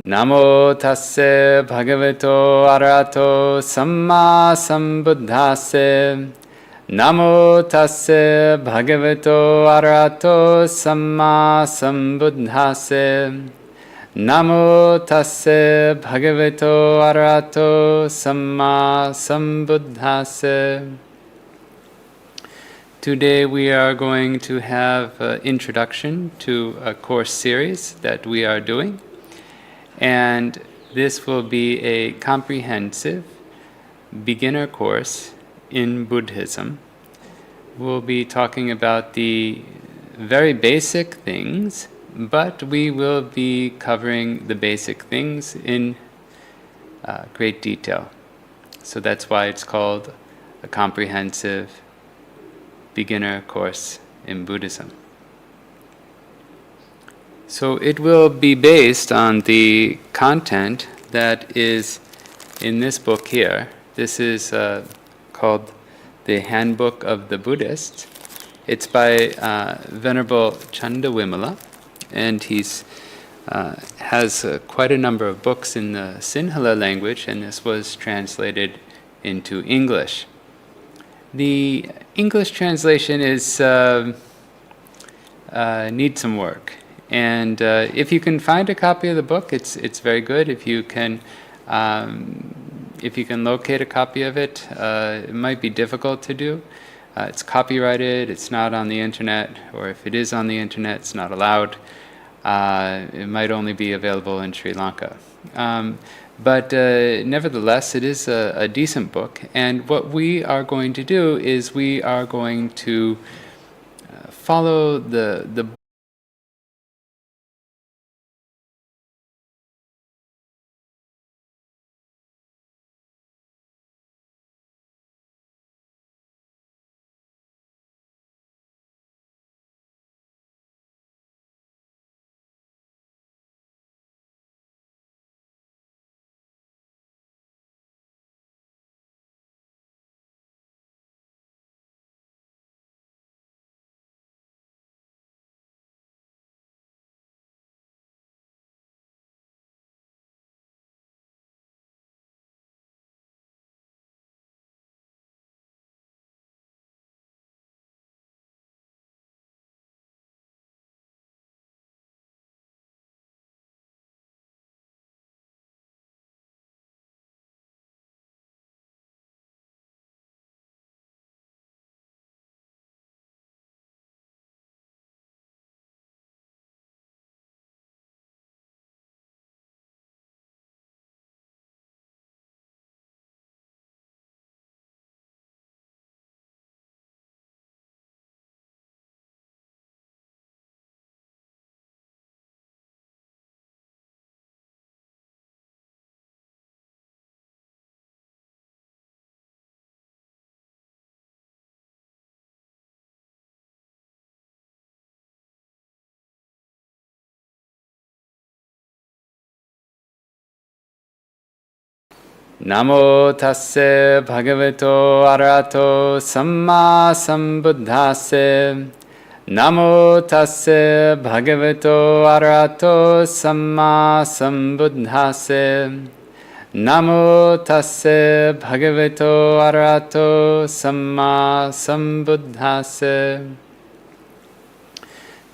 Namo tassa bhagavato arahato samma sambuddhassa. Namo tassa bhagavato arahato samma sambuddhassa. Namo tassa bhagavato arahato samma sambuddhassa. Today we are going to have an introduction to a course series that we are doing. And this will be a comprehensive beginner course in Buddhism. We'll be talking about the very basic things, but we will be covering the basic things in great detail. So that's why it's called a comprehensive beginner course in Buddhism. So it will be based on the content that is in this book here. This is called the Handbook of the Buddhists. It's by Venerable 𝗀𝗂𝗯𝗀𝗲, and he's has quite a number of books in the Sinhala language, and this was translated into English. The English translation is needs some work. And if you can find a copy of the book, it's very good. If you can locate a copy of it, it might be difficult to do. It's copyrighted. It's not on the internet, or if it is on the internet, it's not allowed. It might only be available in Sri Lanka. But nevertheless, it is a decent book. And what we are going to do is we are going to follow the Namo tassa bhagavato arahato samma sambuddhassa. Namo tassa bhagavato arahato samma sambuddhassa. Namo tassa bhagavato arahato samma sambuddhassa.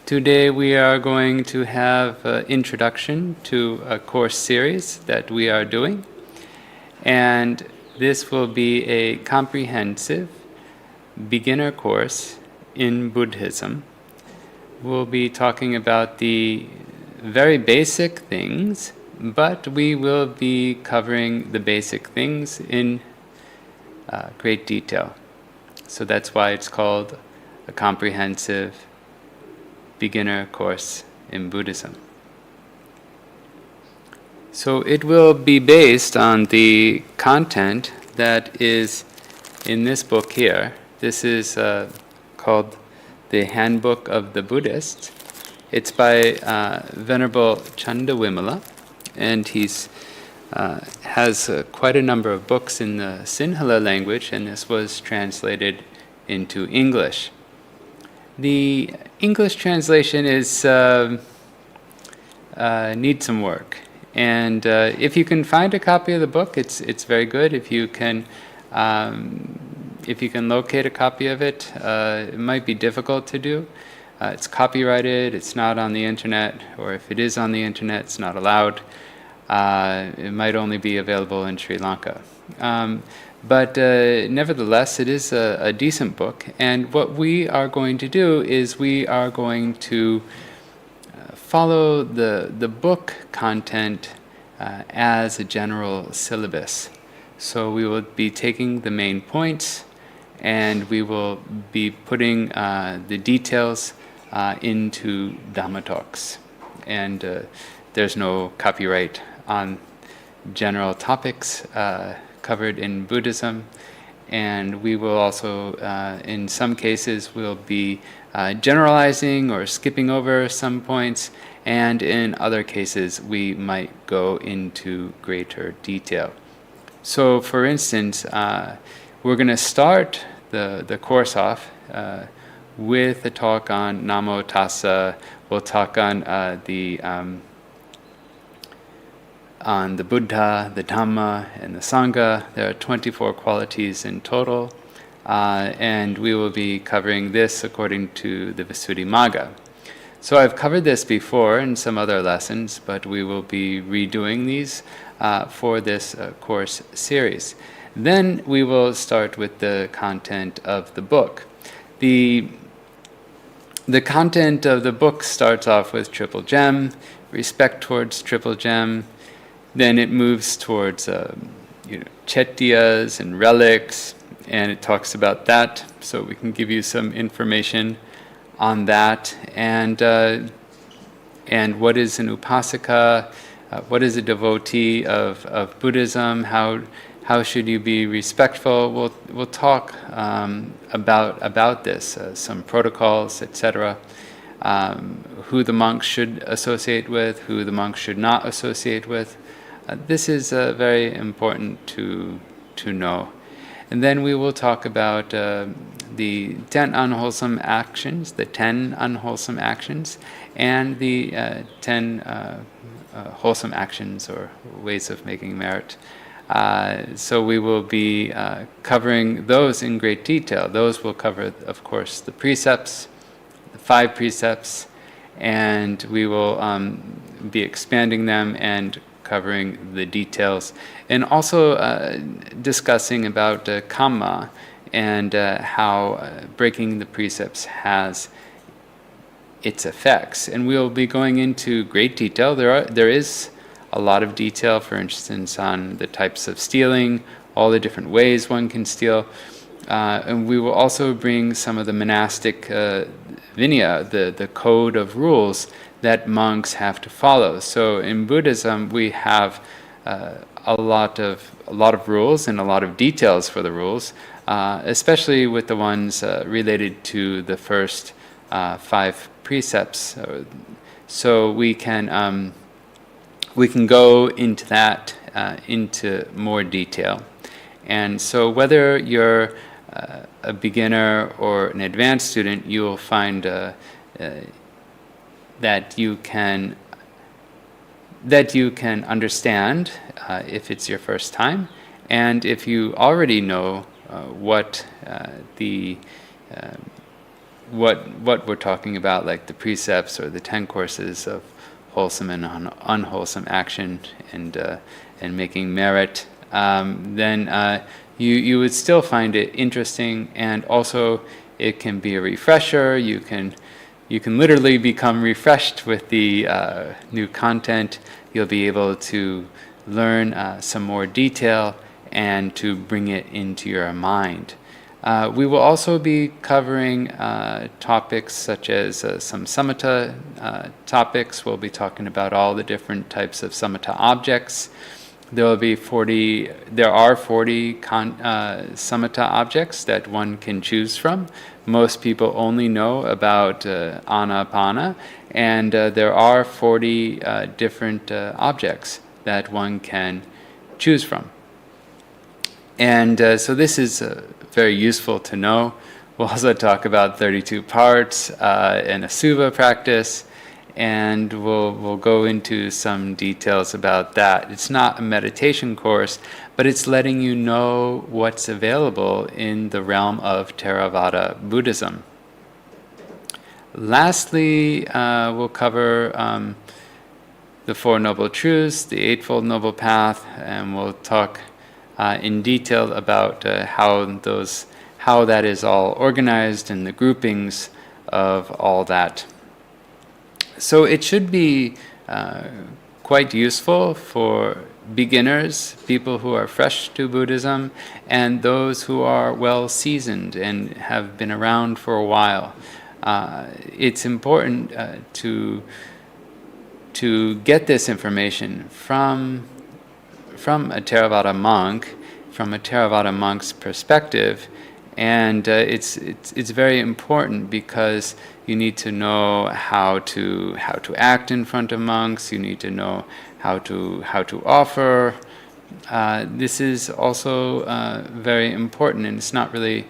Today we are going to have an introduction to a course series that we are doing. And this will be a comprehensive beginner course in Buddhism. We'll be talking about the very basic things, but we will be covering the basic things in great detail. So that's why it's called a comprehensive beginner course in Buddhism. So it will be based on the content that is in this book here. This is called the Handbook of the Buddhists. It's by Venerable 𝗀𝗂𝗯𝗀𝗲, and he's has quite a number of books in the Sinhala language, and this was translated into English. The English translation is needs some work. And if you can find a copy of the book, it's very good. If you can locate a copy of it, it might be difficult to do. It's copyrighted, it's not on the internet, or if it is on the internet, it's not allowed. It might only be available in Sri Lanka. But nevertheless, it is a decent book. And what we are going to do is we are going to follow the book content as a general syllabus. So we will be taking the main points, and we will be putting the details into Dhamma talks. And there's no copyright on general topics covered in Buddhism. And we will also, in some cases, we'll be generalizing or skipping over some points, and in other cases, we might go into greater detail. So, for instance, we're going to start the course off with a talk on Namo Tassa. We'll talk on the Buddha, the Dhamma, and the Sangha. There are 24 qualities in total, and we will be covering this according to the Visuddhimagga. So I've covered this before in some other lessons, but we will be redoing these for this course series. Then we will start with the content of the book. The content of the book starts off with Triple Gem, respect towards Triple Gem. Then it moves towards Chetiyas and relics, and it talks about that. So we can give you some information on that. And what is an upasaka? What is a devotee of Buddhism? How should you be respectful? We'll talk about this, some protocols, etc. Who the monks should associate with, who the monks should not associate with. This is very important to know. And then we will talk about the 10 unwholesome actions, and the 10 wholesome actions or ways of making merit. So we will be covering those in great detail. Those will cover, of course, the precepts, the 5 precepts, and we will be expanding them and covering the details, and also discussing about kamma and how breaking the precepts has its effects. And we'll be going into great detail. There is a lot of detail, for instance, on the types of stealing, all the different ways one can steal. And we will also bring some of the monastic vinaya, the code of rules that monks have to follow. So in Buddhism, we have a lot of rules and a lot of details for the rules, especially with the ones related to the first 5 precepts. So we can go into that into more detail. And so whether you're a beginner or an advanced student, you will find that you can understand if it's your first time, and if you already know what we're talking about, like the precepts or the 10 courses of wholesome and unwholesome action and making merit, then you would still find it interesting, and also it can be a refresher. You can literally become refreshed with the new content. You'll be able to learn some more detail and to bring it into your mind. We will also be covering topics such as some samatha topics. We'll be talking about all the different types of samatha objects. There are 40 samatha objects that one can choose from. Most people only know about anapana, and there are 40 different objects that one can choose from. And so this is very useful to know. We'll also talk about 32 parts and a Suva practice, and we'll go into some details about that. It's not a meditation course, but it's letting you know what's available in the realm of Theravada Buddhism. Lastly, we'll cover the Four Noble Truths, the Eightfold Noble Path, and we'll talk in detail about how that is all organized and the groupings of all that. So it should be quite useful for beginners, people who are fresh to Buddhism, and those who are well seasoned and have been around for a while. It's important to get this information from a Theravada monk, from a Theravada monk's perspective, and it's very important because you need to know how to act in front of monks. You need to know how to offer. This is also very important, and it's not really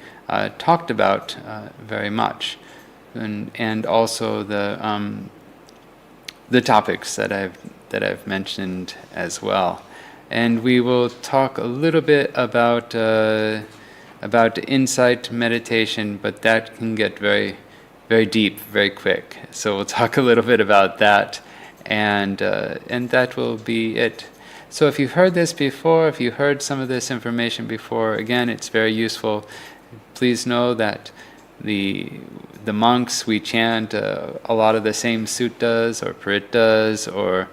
talked about very much. And also the topics that I've mentioned as well. And we will talk a little bit about insight meditation, but that can get very, very deep, very quick. So we'll talk a little bit about that, and that will be it. So if you've heard this before, if you heard some of this information before, again, it's very useful. Please know that the monks, we chant a lot of the same suttas or parittas or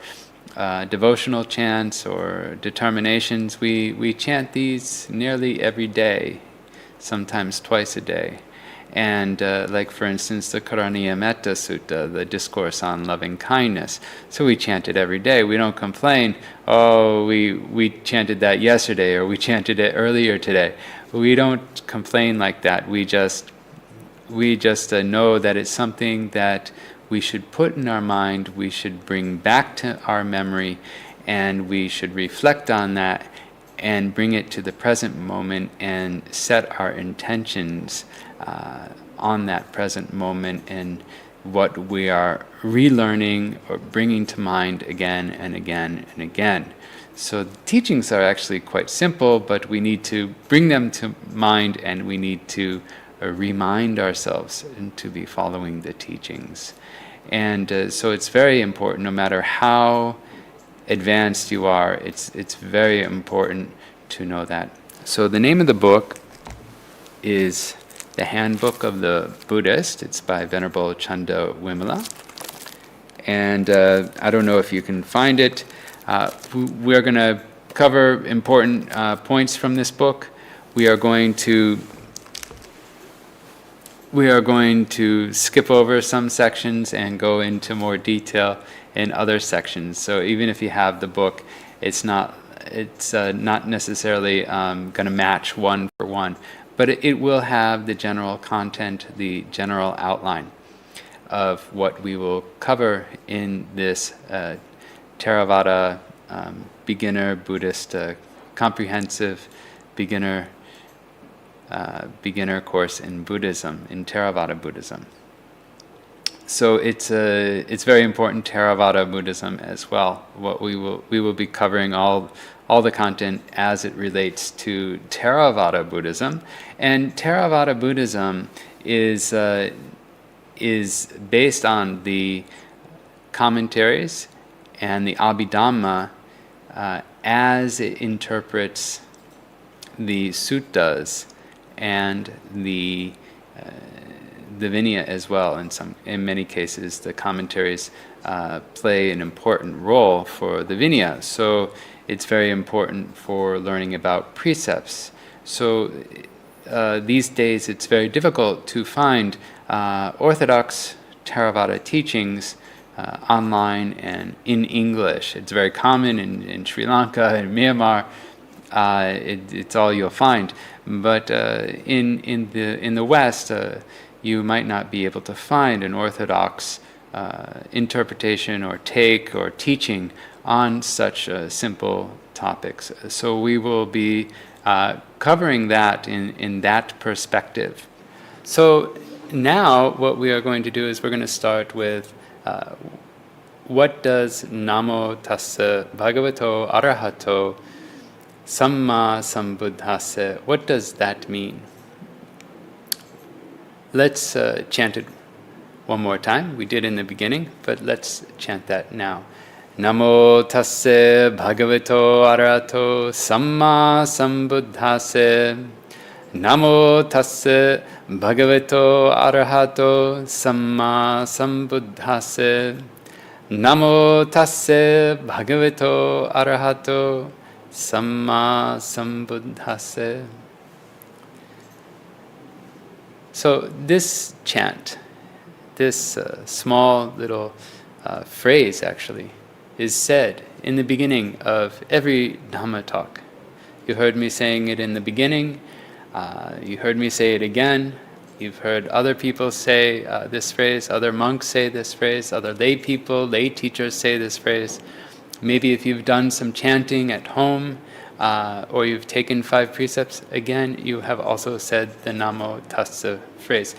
devotional chants or determinations. We chant these nearly every day, sometimes twice a day. And like for instance the Karaniya Metta Sutta, the discourse on loving kindness. So we chant it every day. We don't complain, oh, we chanted that yesterday or we chanted it earlier today. We don't complain like that. We just know that it's something that we should put in our mind, we should bring back to our memory, and we should reflect on that and bring it to the present moment and set our intentions on that present moment and what we are relearning or bringing to mind again and again and again. So the teachings are actually quite simple, but we need to bring them to mind, and we need to remind ourselves to be following the teachings. And so it's very important, no matter how advanced you are, it's very important to know that. So the name of the book is The Handbook of the Buddhist. It's by Venerable 𝗀𝗀. And I don't know if you can find it. We're going to cover important points from this book. We are going to skip over some sections and go into more detail in other sections. So even if you have the book, it's not necessarily going to match one for one, but it will have the general content, the general outline of what we will cover in this Theravada beginner Buddhist comprehensive beginner course in Buddhism, in Theravada Buddhism. So it's very important, Theravada Buddhism as well. What we will be covering all the content as it relates to Theravada Buddhism, and Theravada Buddhism is based on the commentaries and the Abhidhamma as it interprets the suttas and the Vinaya as well. In many cases, the commentaries play an important role for the Vinaya. So it's very important for learning about precepts. So these days, it's very difficult to find orthodox Theravada teachings online and in English. It's very common in Sri Lanka and Myanmar. It's all you'll find. But in the West, you might not be able to find an orthodox interpretation or take or teaching on such simple topics. So we will be covering that in that perspective. So now what we are going to do is we're going to start with what does Namo Tassa Bhagavato Arahato Samma Sambuddhassa, what does that mean? Let's chant it one more time. We did in the beginning, but let's chant that now. Namo Tassa Bhagavato Arahato Samma Sambuddhassa. Namo Tassa Bhagavato Arahato Samma Sambuddhassa. Namo Tassa Bhagavato Arahato Samma Sambuddhassa. So this chant, this small little phrase actually, is said in the beginning of every Dhamma talk. You heard me saying it in the beginning, you heard me say it again, you've heard other people say this phrase, other monks say this phrase, other lay people, lay teachers say this phrase. Maybe if you've done some chanting at home, or you've taken 5 precepts, again, you have also said the Namo Tassa phrase.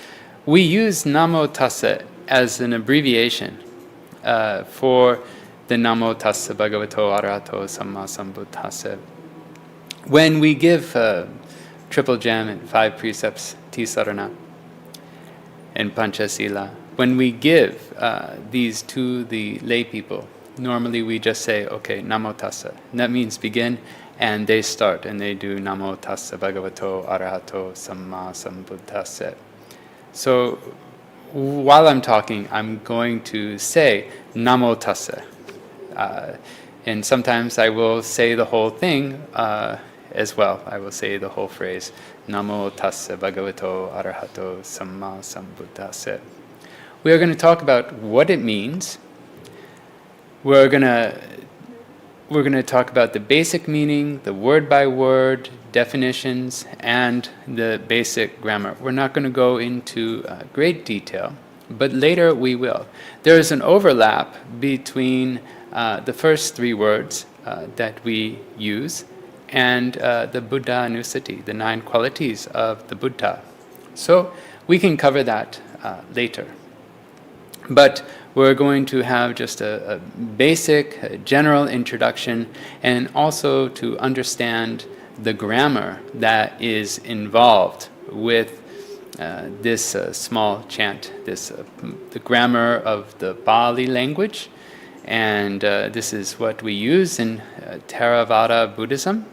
We use Namo Tassa as an abbreviation for the Namo Tassa Bhagavato Arahato Samma Sambuddhassa. When we give Triple Gem and 5 precepts, Tisarana, and Panchasila, when we give these to the lay people, normally we just say, okay, Namo Tassa. And that means begin, and they start, and they do Namo Tassa Bhagavato Arahato Samma Sambuddhassa. So while I'm talking, I'm going to say Namo Tassa. And sometimes I will say the whole thing as well. I will say the whole phrase, Namo Tassa Bhagavato Arahato Samma Sambuddhassa. We are going to talk about what it means. We're going to talk about the basic meaning, the word by word definitions, and the basic grammar. We're not going to go into great detail, but later we will. There is an overlap between the first 3 words that we use and the Buddha Anusati, the 9 qualities of the Buddha. So we can cover that later. But we're going to have just a basic, general introduction, and also to understand the grammar that is involved with this small chant, the grammar of the Pali language. And this is what we use in Theravada Buddhism.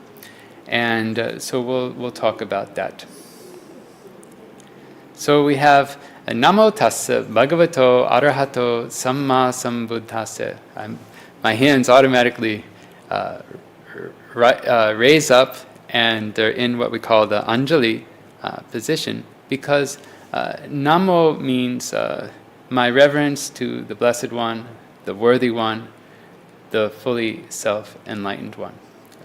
And so we'll talk about that. So we have Namo Tassa Bhagavato Arahato Samma Sambuddhassa. My hands automatically raise up, and they're in what we call the Anjali position, because Namo means my reverence to the Blessed One, the Worthy One, the fully self-enlightened One.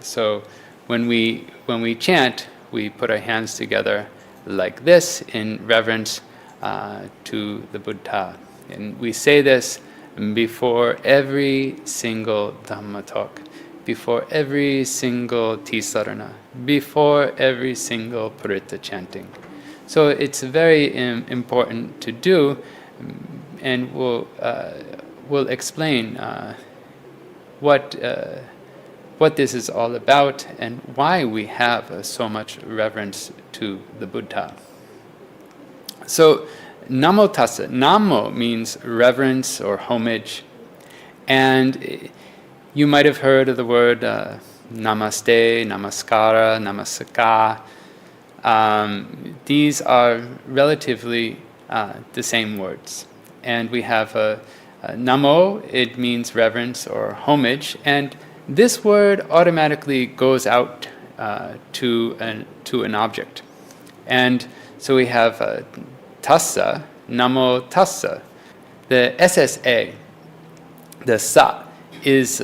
So when we chant, we put our hands together like this in reverence to the Buddha. And we say this before every single Dhamma talk, before every single Tisarana, before every single Paritta chanting. So it's very important to do, and we'll explain what this is all about and why we have so much reverence to the Buddha. So, Namo Tassa. Namo means reverence or homage. And you might have heard of the word namaste, namaskara, namasaka. These are relatively the same words. And we have namo, it means reverence or homage. And this word automatically goes out to an object. And so we have Tassa, Namo Tassa. The SSA, the sa, is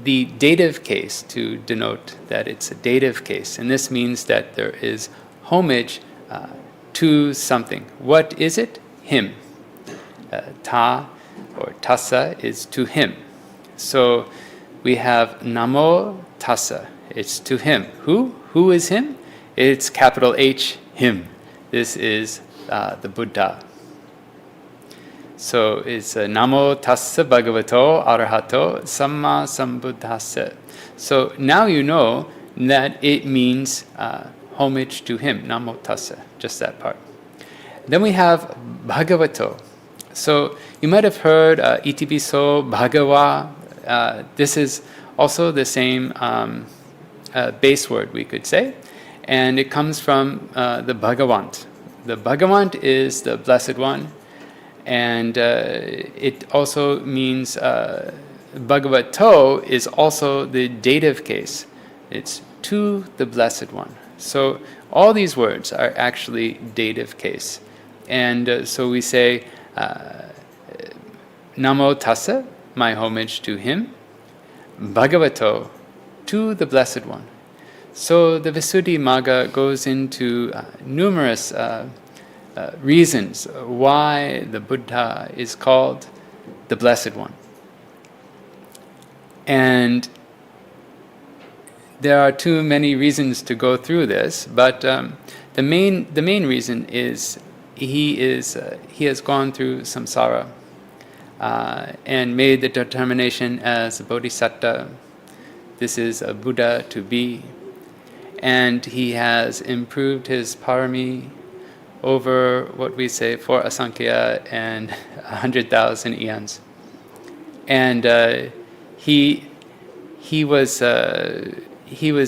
the dative case to denote that it's a dative case. And this means that there is homage to something. What is it? Him. Ta or Tassa is to him. So we have Namo Tassa. It's to him. Who? Who is him? It's capital H, him. This is the Buddha. So it's Namo Tassa Bhagavato Arahato Samma Sambuddhassa. So now you know that it means homage to him, Namo Tassa, just that part. Then we have Bhagavato. So you might have heard iti piso Bhagava. This is also the same base word, we could say, and it comes from the Bhagavant. The Bhagavant is the Blessed One, and it also means Bhagavato is also the dative case. It's to the Blessed One. So all these words are actually dative case. And so we say, Namo Tassa, my homage to him, Bhagavato, to the Blessed One. So the Visuddhimagga goes into numerous reasons why the Buddha is called the Blessed One. And there are too many reasons to go through this, but the main reason is he has gone through samsara and made the determination as a bodhisattva. This is a Buddha to be, and he has improved his parami over what we say 4 asankhya and 100,000 eons, and he was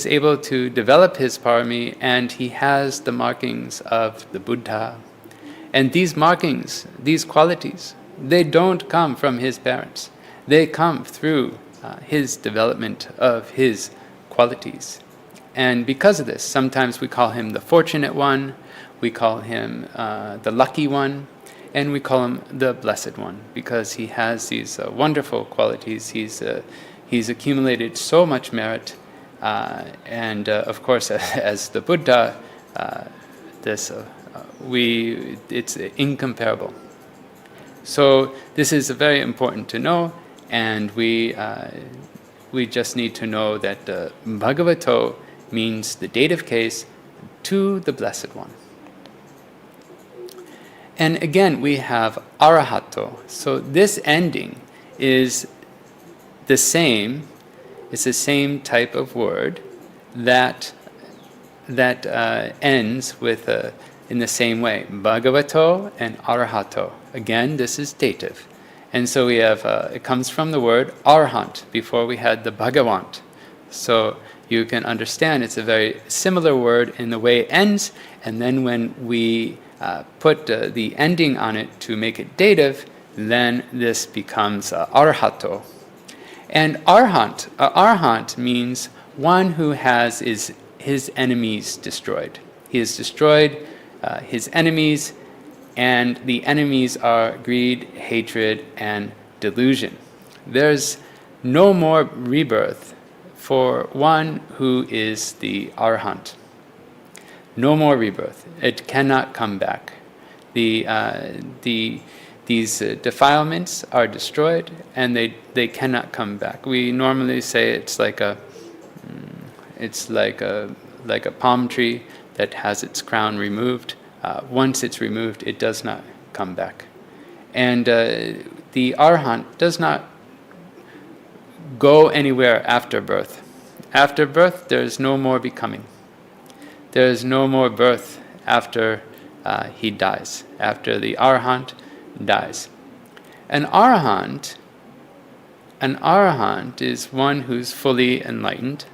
able to develop his parami, and he has the markings of the Buddha. And these markings, these qualities, they don't come from his parents. They come through his development of his qualities. And because of this, sometimes we call him the fortunate one, we call him the lucky one, and we call him the blessed one, because he has these wonderful qualities. He's accumulated so much merit, and of course, as the Buddha, it's incomparable. So this is very important to know, and we just need to know that Bhagavato means the dative case to the Blessed One. And again, we have Arahato. So this ending is the same. It's the same type of word that ends with in the same way, Bhagavato and Arahato. Again, this is dative. And so we have, it comes from the word Arahant. Before we had the Bhagavant. So you can understand it's a very similar word in the way it ends, and then when we put the ending on it to make it dative, then this becomes Arahato. And Arahant means one who has his enemies destroyed. He has destroyed his enemies, and the enemies are greed, hatred, and delusion. There's no more rebirth for one who is the Arahant. No more rebirth. It cannot come back. These defilements are destroyed, and they cannot come back. We normally say it's like a palm tree that has its crown removed. Once it's removed, it does not come back. And the Arahant does not go anywhere after birth. After birth, there is no more becoming. There is no more birth after he dies, after the Arahant dies. An Arahant is one who's fully enlightened,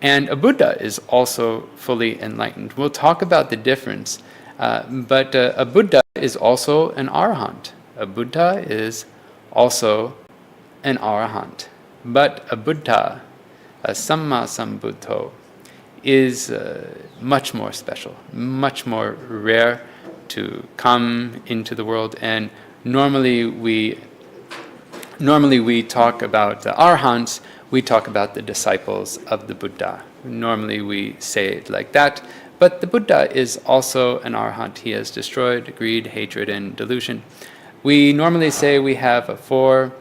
and a Buddha is also fully enlightened. We'll talk about the difference, but a Buddha is also an Arahant. A Buddha is also an Arahant. But a Buddha, a Samma Sambuddho, is much more special, much more rare to come into the world. And normally we talk about the Arahants, we talk about the disciples of the Buddha. Normally we say it like that, but the Buddha is also an Arahant. He has destroyed greed, hatred, and delusion. We normally say we have four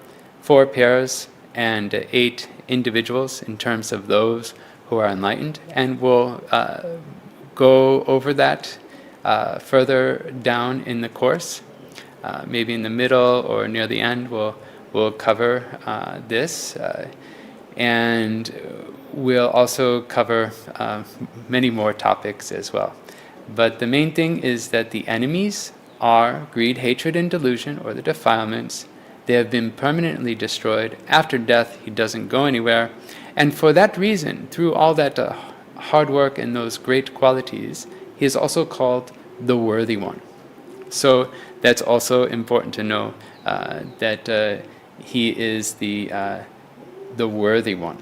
pairs and 8 individuals in terms of those who are enlightened, and we'll go over that further down in the course. maybe in the middle or near the end, we'll cover this. And we'll also cover many more topics as well. But the main thing is that the enemies are greed, hatred, and delusion, or the defilements. They have been permanently destroyed. After death, he doesn't go anywhere. And for that reason, through all that hard work and those great qualities, he is also called the worthy one. So that's also important to know, that he is the worthy one.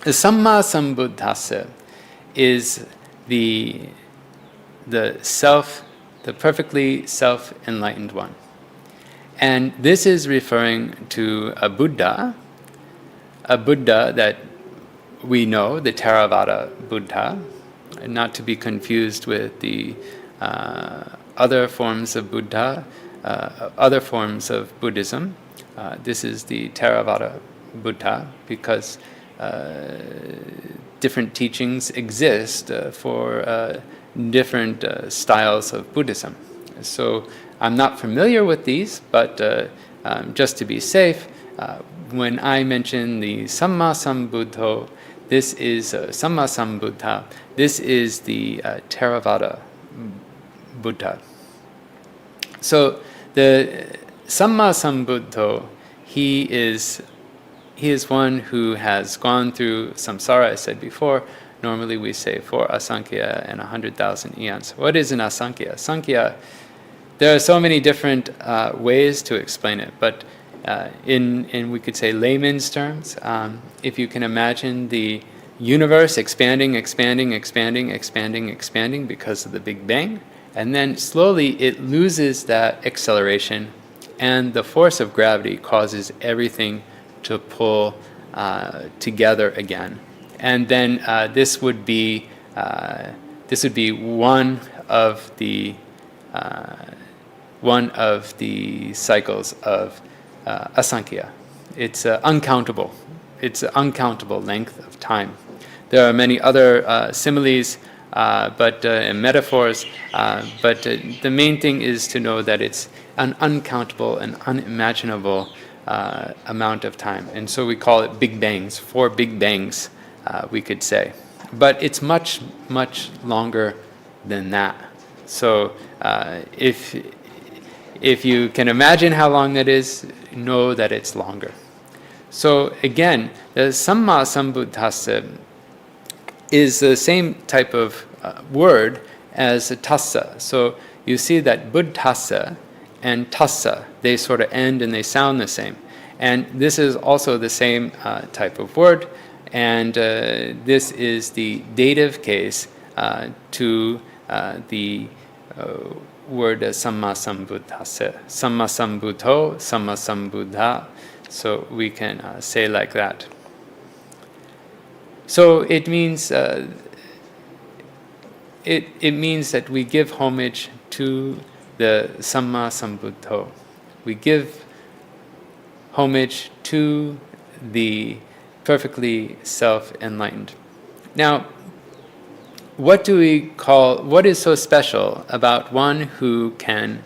The 𝗀𝗲𝗶𝗸𝗲 is the perfectly self-enlightened one. And this is referring to a Buddha that we know, the Theravada Buddha, not to be confused with the other forms of Buddha, other forms of Buddhism. This is the Theravada Buddha because different teachings exist for different styles of Buddhism. So I'm not familiar with these, but just to be safe, when I mention the 𝗀𝗲𝗶𝗸𝗲, this is 𝗀𝗲𝗶𝗸𝗲, this is the Theravada Buddha. So the 𝗀𝗲𝗶𝗸𝗲, he is one who has gone through samsara, I said before. Normally we say for asankhya and 100,000 eons. What is an asankhya? Sankhya, there are so many different ways to explain it, but in we could say layman's terms, if you can imagine the universe expanding because of the Big Bang, and then slowly it loses that acceleration, and the force of gravity causes everything to pull together again. And then this would be one of the cycles of asankhya. It's uncountable. It's an uncountable length of time. There are many other similes, and metaphors, but the main thing is to know that it's an uncountable and unimaginable amount of time. And so we call it Big Bangs, 4 Big Bangs, we could say. But it's much, much longer than that. So if you can imagine how long that is, know that it's longer. So again, the 𝗀𝗲𝗶𝗸𝗲 is the same type of word as tassa. So you see that buddhassa and tassa, they sort of end and they sound the same. And this is also the same type of word, and this is the dative case to the word 𝗀𝗲𝗶𝗸𝗲, 𝗀𝗲𝗶𝗸𝗲, 𝗀𝗲𝗶𝗸𝗲. So we can say like that. So it means it means that we give homage to the 𝗀𝗲𝗶𝗸𝗲. We give homage to the perfectly self-enlightened. Now, what is so special about one who can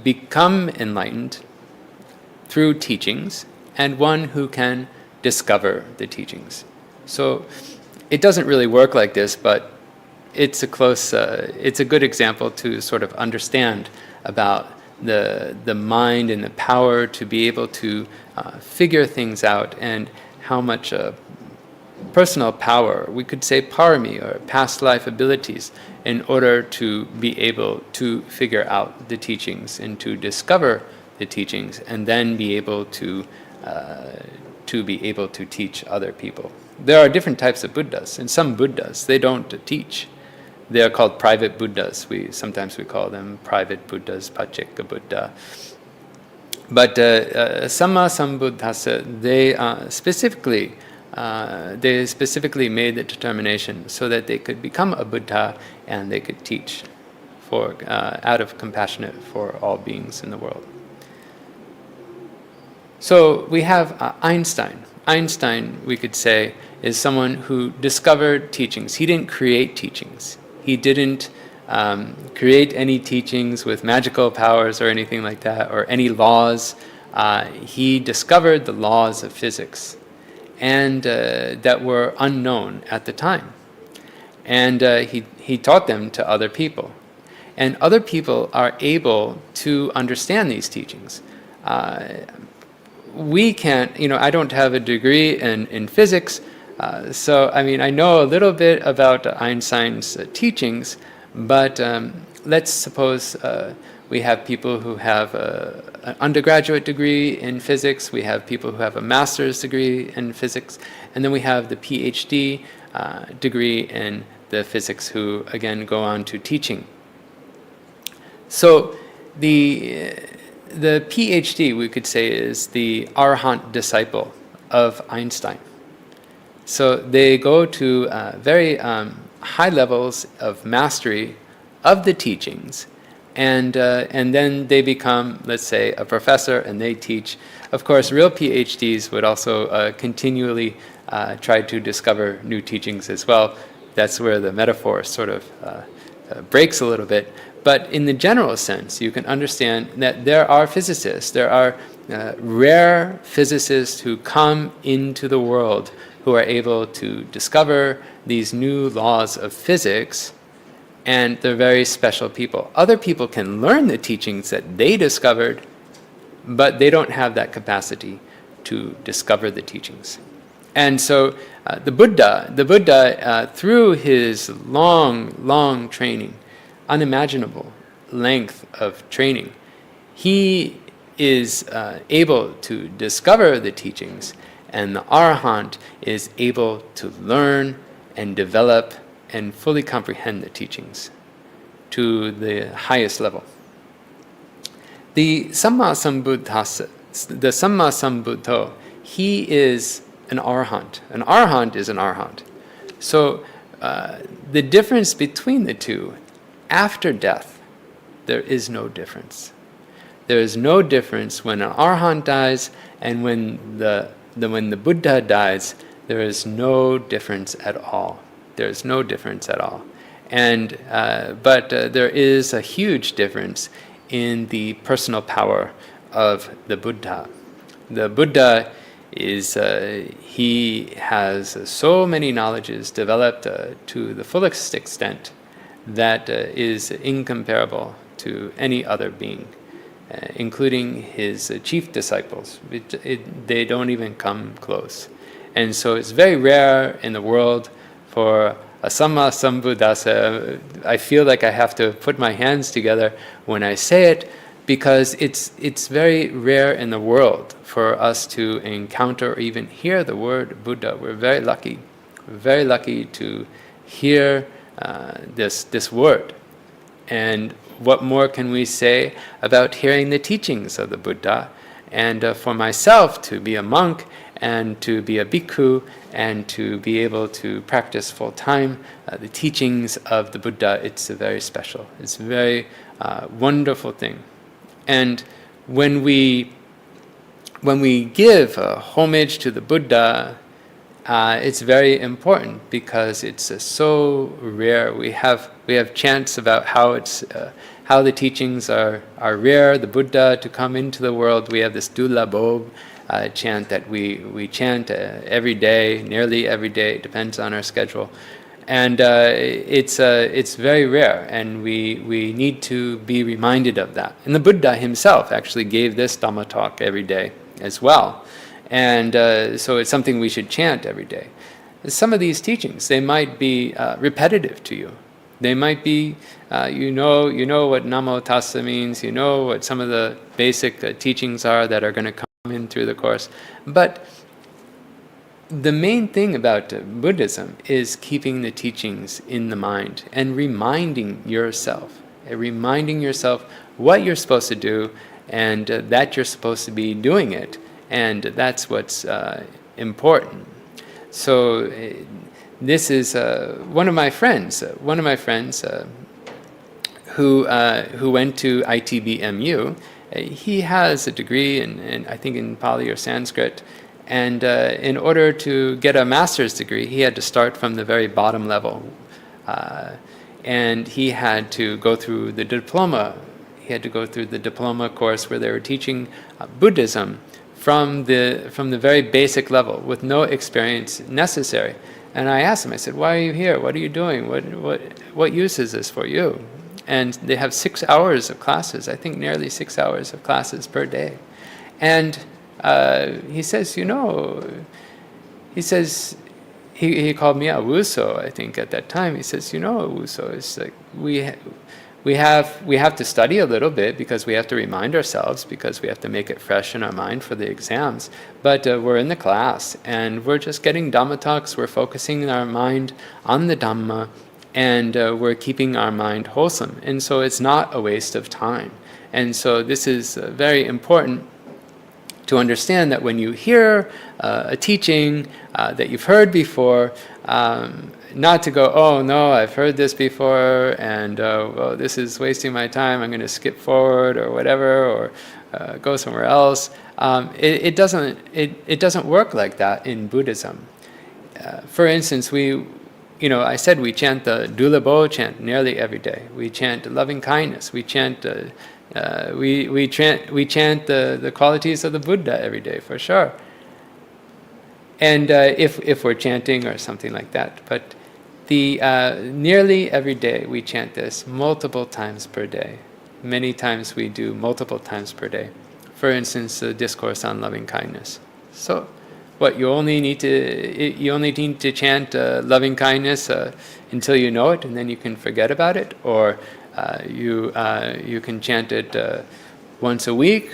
become enlightened through teachings and one who can discover the teachings? So it doesn't really work like this, but it's a good example to sort of understand about the mind and the power to be able to figure things out, and how much personal power, we could say parami, or past life abilities, in order to be able to figure out the teachings and to discover the teachings, and then be able to teach other people. There are different types of Buddhas, and some Buddhas, they don't teach. They are called private Buddhas. Sometimes we call them private Buddhas, Pacceka Buddha. But 𝗀𝗲𝗶𝗸𝗲, they specifically made the determination so that they could become a Buddha and they could teach out of compassion for all beings in the world. So we have Einstein. Einstein, we could say, is someone who discovered teachings. He didn't create teachings. He didn't create any teachings with magical powers or anything like that, or any laws. He discovered the laws of physics, and that were unknown at the time. And he taught them to other people. And other people are able to understand these teachings. We can't, I don't have a degree in physics, so I know a little bit about Einstein's teachings, but let's suppose we have people who have an undergraduate degree in physics, we have people who have a master's degree in physics, and then we have the PhD degree in the physics who, again, go on to teaching. So the PhD, we could say, is the Arahant disciple of Einstein. So they go to very high levels of mastery of the teachings, and then they become, let's say, a professor, and they teach. Of course, real PhDs would also continually try to discover new teachings as well. That's where the metaphor sort of breaks a little bit. But in the general sense, you can understand that there are physicists, there are rare physicists who come into the world who are able to discover these new laws of physics, and they're very special people. Other people can learn the teachings that they discovered, but they don't have that capacity to discover the teachings. And so the Buddha, through his long training, unimaginable length of training, he is able to discover the teachings, and the Arahant is able to learn and develop and fully comprehend the teachings to the highest level. The Sammasambuddho, he is an Arahant. An Arahant is an Arahant. So the difference between the two, after death, there is no difference. There is no difference when an Arahant dies and when the Buddha dies. There is no difference at all. There is no difference at all. And but there is a huge difference in the personal power of the Buddha. The Buddha is he has so many knowledges developed to the fullest extent that is incomparable to any other being, including his chief disciples. They don't even come close. And so it's very rare in the world for a Sammasambuddhasa. I feel like I have to put my hands together when I say it, because it's very rare in the world for us to encounter or even hear the word Buddha. We're very lucky. We're very lucky to hear this word. And what more can we say about hearing the teachings of the Buddha? And for myself, to be a monk and to be a bhikkhu and to be able to practice full time the teachings of the Buddha, it's very special. It's a very wonderful thing. And when we give homage to the Buddha, it's very important because it's so rare. We have chants about how how the teachings are rare, the Buddha to come into the world. We have this 𝗷𝗶𝗸𝗶 chant that we chant every day, nearly every day. It depends on our schedule. And it's very rare, and we need to be reminded of that. And the Buddha himself actually gave this Dhamma talk every day as well. And so it's something we should chant every day. Some of these teachings, they might be repetitive to you. They might be, you know what Namo Tassa means, you know what some of the basic teachings are that are going to come in through the course. But the main thing about Buddhism is keeping the teachings in the mind and reminding yourself what you're supposed to do, and that you're supposed to be doing it. And that's what's important. So this is one of my friends who went to ITBMU. He has a degree in I think in Pali or Sanskrit, and in order to get a master's degree, he had to start from the very bottom level. and he had to go through the diploma. He had to go through the diploma course where they were teaching Buddhism from the very basic level with no experience necessary. And I asked him, I said, "Why are you here? What are you doing? What use is this for you?" And they have 6 hours of classes, I think nearly 6 hours of classes per day. And he says, he called me 𝗷𝗶𝗸𝗲, I think at that time. He says, 𝗷𝗶𝗸𝗲, it's like we have to study a little bit because we have to remind ourselves, because we have to make it fresh in our mind for the exams. But we're in the class and we're just getting Dhamma talks, we're focusing our mind on the Dhamma, and we're keeping our mind wholesome. And so it's not a waste of time. And so this is very important to understand, that when you hear a teaching that you've heard before, not to go, "Oh no, I've heard this before, and well, this is wasting my time, I'm going to skip forward," or whatever, or go somewhere else. It doesn't work like that in Buddhism. For instance, I said we chant the 𝗷𝗶𝗸𝗲 chant nearly every day. We chant loving kindness. We chant we chant the qualities of the Buddha every day, for sure. And if we're chanting or something like that, but nearly every day we chant this multiple times per day. Many times we do multiple times per day. For instance, the discourse on loving kindness. So, what you only need to chant loving kindness until you know it, and then you can forget about it, or you can chant it once a week.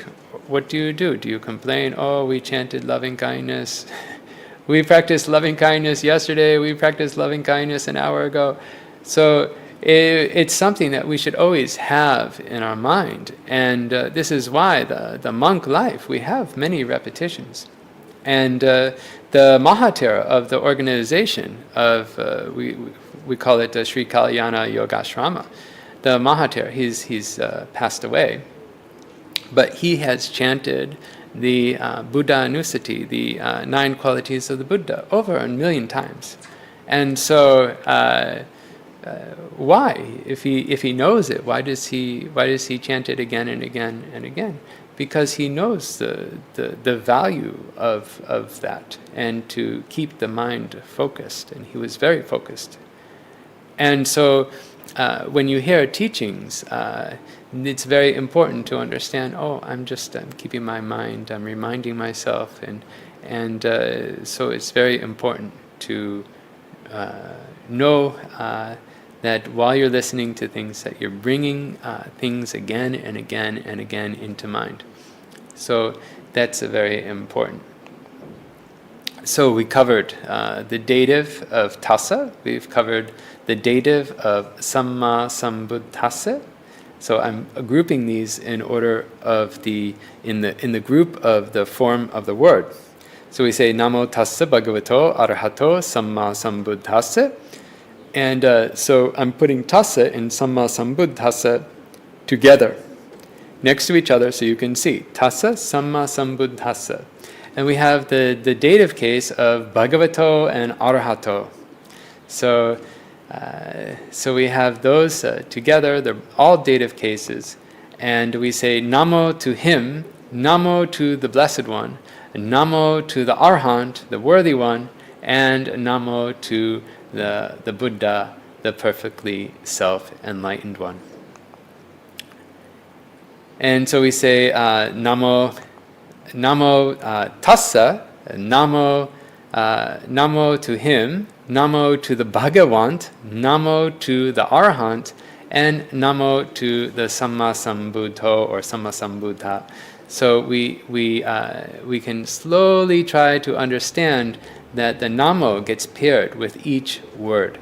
What do? Do you complain? "Oh, we chanted loving kindness. We practiced loving kindness yesterday. We practiced loving kindness an hour ago." So it's something that we should always have in our mind, and this is why the monk life, we have many repetitions. And the Mahathera of the organization of we call it the Sri Kalyana Yogashrama. The Mahathera, he's passed away, but he has chanted the Buddha Nusati, the 9 qualities of the Buddha, over 1 million times. And so, why, if he knows it, why does he chant it again and again and again? Because he knows the value of that, and to keep the mind focused. And he was very focused. And so, when you hear teachings, it's very important to understand, "Oh, I'm keeping my mind, I'm reminding myself," and so it's very important to know that while you're listening to things, that you're bringing things again and again and again into mind. So that's very important. So we covered the dative of tassa. We've covered the dative of samma sambuddhassa. So I'm grouping these in order of in the group of the form of the word. So we say Namo tassa bhagavato arahato samma sambuddhassa. And so I'm putting tassa and samma sambuddhassa together, next to each other, so you can see tassa samma sambuddhassa. And we have the dative case of bhagavato and arahato. So we have those together. They're all dative cases. And we say Namo to him, Namo to the Blessed One, Namo to the Arhat, the Worthy One, and Namo to the Buddha, the perfectly self-enlightened one. And so we say Namo tassa, Namo to him, Namo to the Bhagavant, Namo to the Arhat, and Namo to the Samma Sambuddho or Samma Sambuddha. So we can slowly try to understand that the Namo gets paired with each word,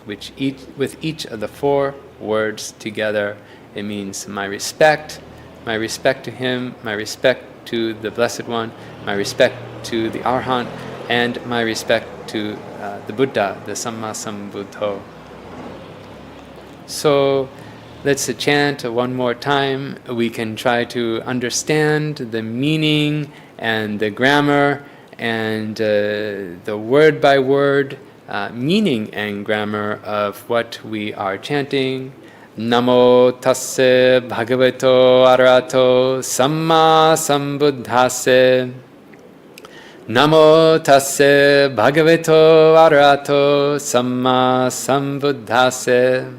with each of the 4 words together. It means my respect to him, my respect to the Blessed One, my respect to the Arhat, and my respect to the Buddha, the Samma Sambuddho. So let's chant one more time. We can try to understand the meaning and the grammar and the word by word meaning and grammar of what we are chanting. Namo tasse bhagavato arahato samma sambuddhase. Namo tasse bhagavato arahato samma sambuddhase.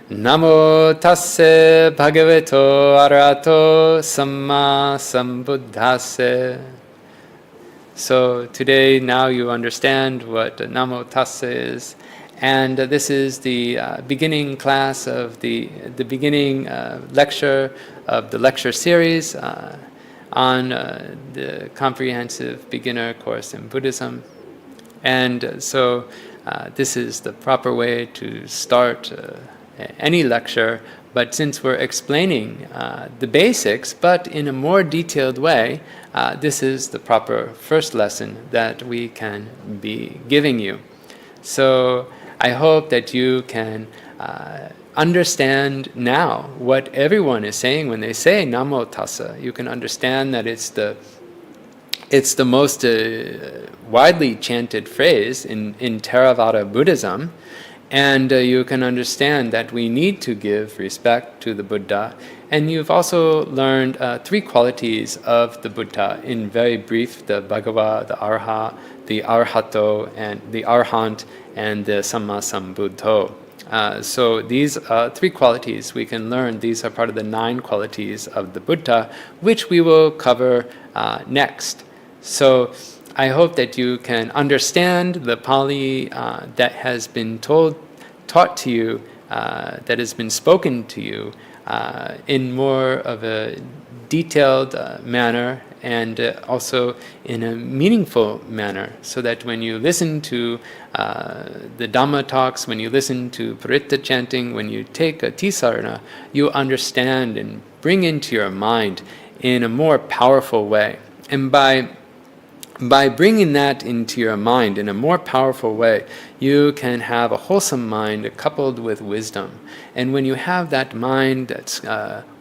Namo tasse bhagavato arahato samma sambuddhase. So today, now you understand what Namo tasse is. And this is the beginning class of the beginning lecture of the lecture series on the comprehensive beginner course in Buddhism. And so this is the proper way to start any lecture, but since we're explaining the basics, but in a more detailed way, this is the proper first lesson that we can be giving you. So I hope that you can understand now what everyone is saying when they say Namo Tassa. You can understand that it's the most widely chanted phrase in Theravada Buddhism, and you can understand that we need to give respect to the Buddha. And you've also learned 3 qualities of the Buddha in very brief: the Bhagava, the Arha, the Arhato, and the Arhant, and the Samma Sambuddho. So these 3 qualities we can learn. These are part of the 9 qualities of the Buddha, which we will cover next. So I hope that you can understand the Pali that has been taught to you, that has been spoken to you in more of a detailed manner, and also in a meaningful manner, so that when you listen to the Dhamma talks, when you listen to Paritta chanting, when you take a Tisarana, you understand and bring into your mind in a more powerful way. And by bringing that into your mind in a more powerful way, you can have a wholesome mind coupled with wisdom. And when you have that mind that's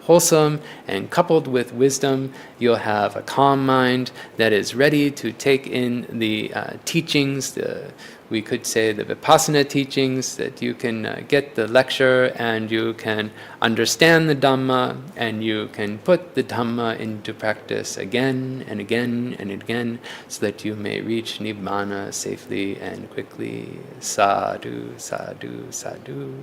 wholesome and coupled with wisdom, you'll have a calm mind that is ready to take in the teachings, we could say the Vipassana teachings, that you can get the lecture and you can understand the Dhamma, and you can put the Dhamma into practice again and again and again, so that you may reach Nibbana safely and quickly. Sadhu, sadhu, sadhu.